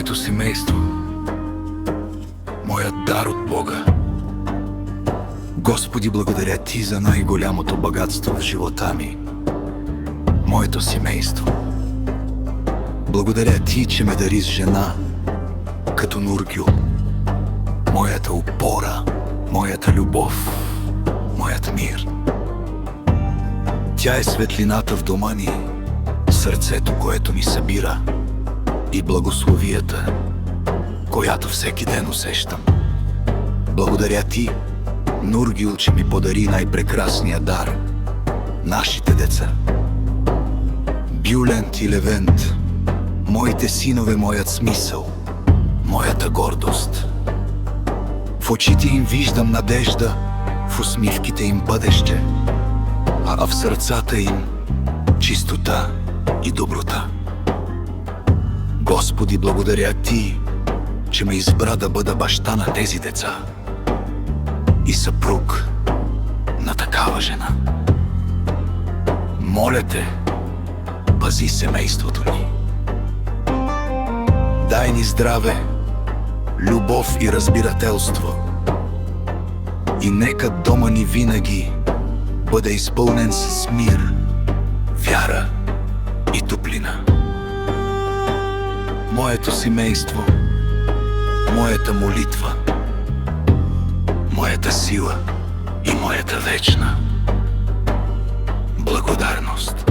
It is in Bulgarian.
моето семейство, моят дар от Бога. Господи, благодаря Ти за най-голямото богатство в живота ми, моето семейство. Благодаря Ти, че ме дари с жена, като Нургюл, моята опора, моята любов, моят мир. Тя е светлината в дома ни, сърцето, което ни събира, и благословията, която всеки ден усещам. Благодаря Ти, Нургюл, че ми подари най-прекрасния дар – нашите деца. Бюлент и Левент, моите синове, моят смисъл, моята гордост. В очите им виждам надежда, в усмивките им бъдеще, а в сърцата им чистота и доброта. Господи, благодаря Ти, че ме избра да бъда баща на тези деца и съпруг на такава жена. Моля Те, пази семейството ни. Дай ни здраве, любов и разбирателство. И нека дома ни винаги бъде изпълнен с мир, вяра и топлина. Моето семейство, моята молитва, моята сила и моята вечна благодарност.